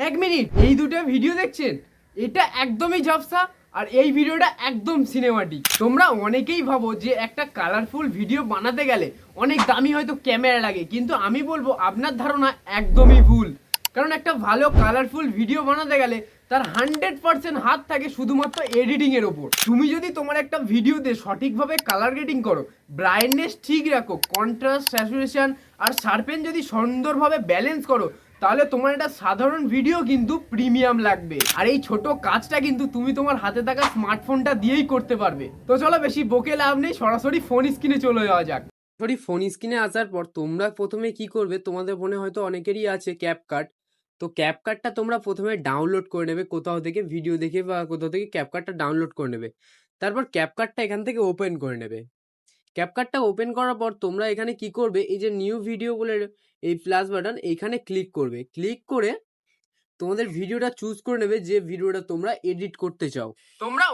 এক মিনিট, এই দুটো ভিডিও দেখছেন, এটা একদমই ঝাপসা আর এই ভিডিওটা একদম সিনেমাটিক। তোমরা অনেকেই ভাবো যে একটা কালারফুল ভিডিও বানাতে গেলে অনেক দামি হয়তো ক্যামেরা লাগে, কিন্তু আমি বলবো আপনার ধারণা একদমই ভুল। কারণ একটা ভালো কালারফুল ভিডিও বানাতে গেলে তার 100% হাত থাকে শুধুমাত্র এডিটিং এর ওপর। তুমি যদি তোমার একটা ভিডিওতে সঠিকভাবে কালার গ্রেডিং করো, ব্রাইটনেস ঠিক রাখো, কন্ট্রাস্ট, স্যাচুরেশন আর শার্পেন যদি সুন্দরভাবে ব্যালেন্স করো, তাহলে তোমার একটা সাধারণ ভিডিও কিন্তু প্রিমিয়াম লাগবে। আর এই ছোট কাজটা কিন্তু তুমি তোমার হাতে থাকা স্মার্টফোনটা দিয়েই করতে পারবে। তো চলো বেশি বকে লাভ নেই, সরাসরি ফোন স্ক্রিনে চলে যাওয়া যাক। সরি, ফোন স্ক্রিনে আসার পর তোমরা প্রথমে কি করবে, তোমাদের মনে হয়তো অনেকেরই আছে ক্যাপকাট। তো ক্যাপকাটটা তোমরা প্রথমে ডাউনলোড করে নেবে কোথাও থেকে, ভিডিও দেখে বা কোথাও থেকে ক্যাপকাটটা ডাউনলোড করে নেবে। তারপর ক্যাপকাটটা এখান থেকে ওপেন করে নেবে। ক্যাপকাটটা ওপেন করার পর তোমরা এখানে কি করবে, এই যে নিউ ভিডিও বলে এই প্লাস বাটন, এইখানে ক্লিক করবে। ক্লিক করে তোমাদের ভিডিওটা চুজ করে নেবে, যে ভিডিওটা তোমরা এডিট করতে চাও। তোমরা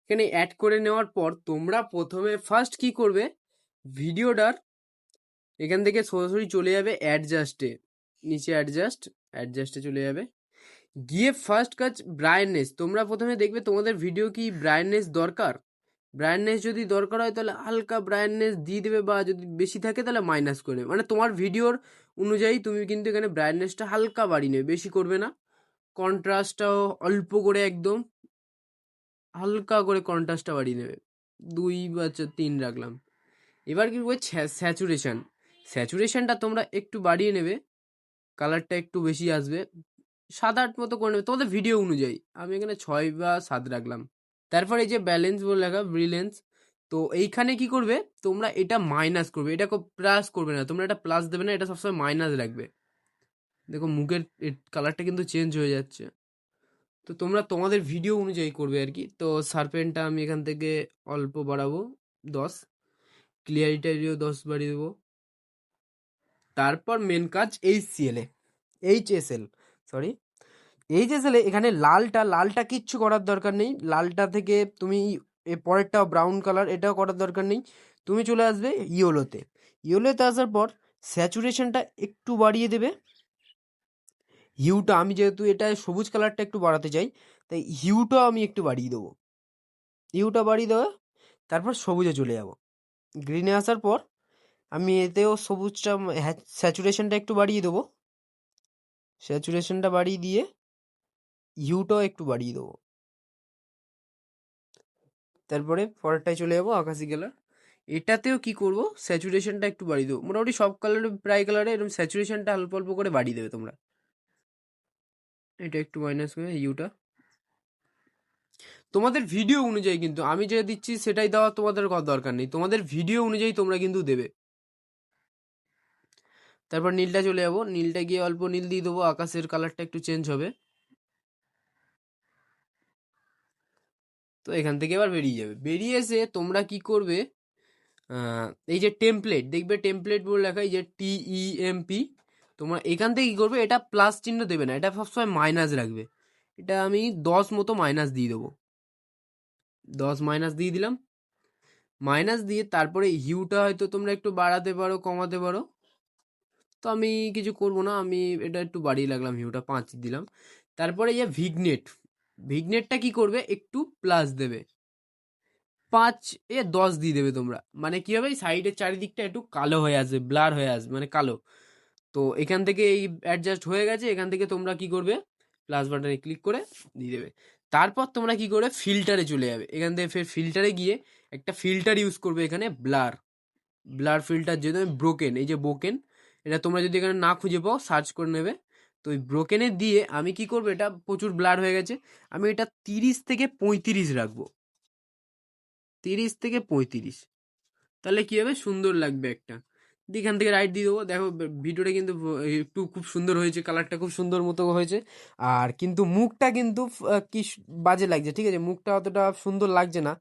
এখানে অ্যাড করে নেওয়ার পর তোমরা প্রথমে ফার্স্ট কি করবে, ভিডিওটার এখান থেকে সরাসরি চলে যাবে অ্যাডজাস্টে, নিচে অ্যাডজাস্টে চলে যাবে। গিয়ে ফার্স্ট কাজ ব্রাইটনেস। তোমরা প্রথমে দেখবে তোমাদের ভিডিও কি ব্রাইটনেস দরকার। ব্রাইটনেস যদি দরকার হয় তাহলে হালকা ব্রাইটনেস দিয়ে দেবে, বা যদি বেশি থাকে তাহলে মাইনাস করে নেবে। মানে তোমার ভিডিওর অনুযায়ী তুমি কিন্তু এখানে ব্রাইটনেসটা হালকা বাড়িয়ে নেবে, বেশি করবে না। কন্ট্রাস্টটাও অল্প করে, একদম হালকা করে কন্ট্রাস্টটা বাড়িয়ে নেবে, 2 বা 3 রাখলাম। এবার কি করবে, স্যাচুরেশনটা তোমরা একটু বাড়িয়ে নেবে, কালারটা একটু বেশি আসবে, 7-8 মতো করে নেবে তোমাদের ভিডিও অনুযায়ী। আমি এখানে 6 বা 7 রাখলাম। তারপর এই যে ব্যালেন্স বলে লেখা, ব্রিলেন্স, তো এইখানে কি করবে, তোমরা এটা মাইনাস করবে, এটা প্লাস করবে না, তোমরা এটা প্লাস দেবে না, এটা সবসময় মাইনাস রাখবে। দেখো মুখের কালারটা কিন্তু চেঞ্জ হয়ে যাচ্ছে। তো তোমরা তোমাদের ভিডিও অনুযায়ী করবে আর কি। তো শার্পেনটা আমি এখান থেকে অল্প বাড়াবো, 10। ক্লিয়ারিটিও 10 বাড়িয়ে দেবো। তারপর মেন কাজ এইচএসএল, সরি এইচএসএল, এখানে লালটা কিচ্ছু করার দরকার নেই। লালটা থেকে তুমি পরেরটা ব্রাউন কালার, এটাও করার দরকার নেই। তুমি চলে আসবে ইয়েলোতে আসার পর স্যাচুরেশনটা একটু বাড়িয়ে দেবে। হিউটা, আমি যেহেতু এটা সবুজ কালারটা একটু বাড়াতে চাই, তাই হিউটা আমি একটু বাড়িয়ে দেবো। হিউটা বাড়িয়ে দেওয়া, তারপর সবুজে চলে যাব। গ্রিনে আসার পর আমি এতেও সবুজটা, স্যাচুরেশনটা একটু বাড়িয়ে দেবো। স্যাচুরেশনটা বাড়িয়ে দিয়ে হিউটাও একটু বাড়িয়ে দেবো। তারপরে পরেরটায় চলে যাবো, আকাশি কালার। এটাতেও কি করব, স্যাচুরেশনটা একটু বাড়িয়ে দেবো। মোটামুটি সব কালারে, প্রায় কালারে এরকম স্যাচুরেশনটা অল্প অল্প করে বাড়িয়ে দেবে তোমরা। এটা একটু মাইনাস করে ইউটা, তোমাদের ভিডিও অনুযায়ী কিন্তু, আমি যে দিচ্ছি সেটাই দেওয়া তোমাদের দরকার নেই, তোমাদের ভিডিও অনুযায়ী তোমরা কিন্তু দেবে। তারপর নীলটা চলে যাবো, নীলটা গিয়ে অল্প নীল দিয়ে দেবো, আকাশের কালারটা একটু চেঞ্জ হবে। তো এখান থেকে এবার বেরিয়ে যাবে। বেরিয়ে এসে তোমরা কি করবে, এই যে টেমপ্লেট দেখবে, টেমপ্লেট বলে লেখা, এই যে TEMP, তোমরা এখান থেকে কি করবে, এটা প্লাস চিহ্ন দেবে না, এটা সবসময় মাইনাস রাখবে। এটা আমি 10 মতো মাইনাস দিয়ে দেবো, 10 মাইনাস দিয়ে দিলাম। মাইনাস দিয়ে তারপরে হিউটা হয়তো তোমরা একটু বাড়াতে পারো, কমাতে পারো। তো আমি কিছু করব না, আমি এটা একটু বাড়িয়ে লাগলাম, হিউটা 5 দিলাম। তারপরে এই যে ভিগনেটটা কি করবে, একটু প্লাস দেবে, 10 দিয়ে দেবে তোমরা। মানে কি হবে, সাইডের চারিদিকটা একটু কালো হয়ে আসবে, ব্লার হয়ে আসবে, মানে কালো। তো এখান থেকে এই অ্যাডজাস্ট হয়ে গেছে, এখান থেকে তোমরা কি করবে, প্লাস বাটনে ক্লিক করে দিয়ে দেবে। তারপর তোমরা কি করবে, ফিল্টারে চলে যাবে। এখান থেকে ফের ফিল্টারে গিয়ে একটা ফিল্টার ইউজ করবে, এখানে ব্লার ফিল্টার, যেহেতু আমি ব্রোকেন, এই যে ব্রোকেন, এটা তোমরা যদি এখানে না খুঁজে পাও সার্চ করে নেবে। তো ওই ব্রোকেনে দিয়ে আমি কি করবো, এটা প্রচুর ব্লার হয়ে গেছে, আমি এটা 30 থেকে 35 রাখবো, 30 থেকে 35। তাহলে কি হবে, সুন্দর লাগবে একটা। এখান থেকে রাইট দিয়ে দেবো। দেখো ভিডিওটা কিন্তু একটু খুব সুন্দর হয়েছে, কালারটা খুব সুন্দর মতো হয়েছে। আর কিন্তু মুখটা কিন্তু কি বাজে লাগছে, ঠিক আছে, মুখটা অতটা সুন্দর লাগছে না।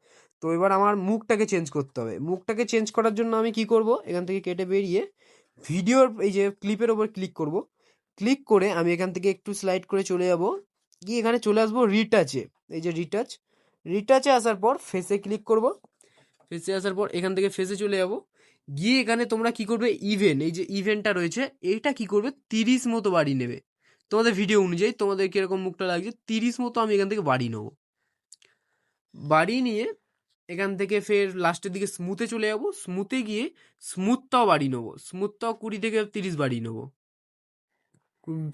তো এবার আমার মুখটাকে চেঞ্জ করতে হবে। মুখটাকে চেঞ্জ করার জন্য আমি কি করব, এখান থেকে কেটে বেরিয়ে ভিডিওর এই যে ক্লিপের ওপর ক্লিক করব। ক্লিক করে আমি এখান থেকে একটু স্লাইড করে চলে যাব, গিয়ে এখানে চলে আসবো রিটাচে। এই যে রিটাচে আসার পর ফেসে ক্লিক করব। ফেসে আসার পর এখান থেকে ফেসে চলে যাব। গিয়ে এখানে তোমরা কি করবে, এই যে ইভেন্টটা রয়েছে, এইটা কি করবে, 30 মতো বাড়িয়ে নেবে। তোমাদের ভিডিও অনুযায়ী তোমাদের কিরকম মুখটা লাগছে 30 মতো আমি এখান থেকে বাড়িয়ে নেবো। বাড়িয়ে নিয়ে এখান থেকে ফের লাস্টের দিকে স্মুথে চলে যাবো, স্মুথে গিয়ে স্মুথটাও বাড়িয়ে নেবো, স্মুথটাও 20 থেকে 30 বাড়িয়ে নেবো।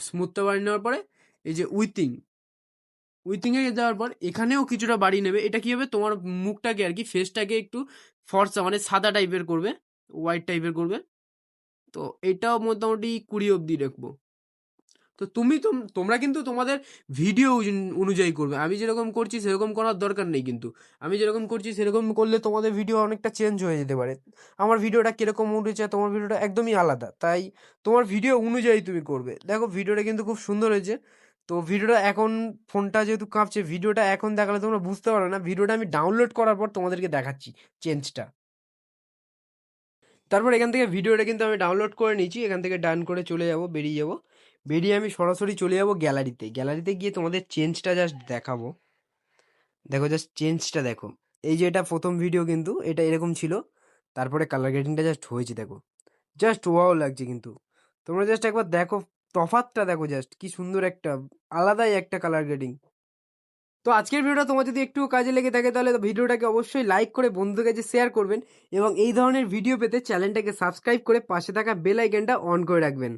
স্মুথটা বাড়িয়ে নেওয়ার পরে এই যে উইথিংয়ে যাওয়ার পর এখানেও কিছুটা বাড়িয়ে নেবে। এটা কি হবে, তোমার মুখটাকে আর কি ফেসটাকে একটু ফর্সা মানে সাদা টাইপের করবে, হোয়াইট টাইপের করবে। তো এটাও মোটামুটি 20 অবধি রাখবো। তো তোমরা কিন্তু তোমাদের ভিডিও অনুযায়ী করবে। আমি যেরকম করছি সেরকম করার দরকার নেই, কিন্তু আমি যেরকম করছি সেরকম করলে তোমাদের ভিডিও অনেকটা চেঞ্জ হয়ে যেতে পারে। আমার ভিডিওটা কিরকম উঠেছে, তোমার ভিডিওটা একদমই আলাদা, তাই তোমার ভিডিও অনুযায়ী তুমি করবে। দেখো ভিডিওটা কিন্তু খুব সুন্দর হয়েছে। তো ভিডিওটা এখন, ফোনটা যেহেতু কাঁপছে, ভিডিওটা এখন দেখালে তোমরা বুঝতে পারো না, ভিডিওটা আমি ডাউনলোড করার পর তোমাদেরকে দেখাচ্ছি চেঞ্জটা। তারপর এখান থেকে ভিডিওটা কিন্তু আমি ডাউনলোড করে নিয়েছি, এখান থেকে ডান করে চলে যাব, বেরিয়ে যাব। বেরিয়ে আমি সরাসরি চলে যাব গ্যালারিতে। গ্যালারিতে গিয়ে তোমাদের চেঞ্জটা জাস্ট দেখাবো। দেখো জাস্ট চেঞ্জটা দেখো। এই যে এটা প্রথম ভিডিও, কিন্তু এটা এরকম ছিল, তারপরে কালার গ্রেডিংটা জাস্ট হয়েছে দেখো, জাস্ট ওয়াও লাগছে। কিন্তু তোমরা জাস্ট একবার দেখো, তফাৎটা দেখো, জাস্ট কি সুন্দর একটা আলাদাই একটা কালার গ্রেডিং। তো আজকের ভিডিওটা তোমার যদি একটু কাজে লেগে থাকে তাহলে ভিডিওটাকে অবশ্যই লাইক করে বন্ধুদের কাছে শেয়ার করবেন, এবং এই ধরনের ভিডিও পেতে চ্যানেলটাকে সাবস্ক্রাইব করে পাশে থাকা বেল আইকনটা অন করে রাখবেন।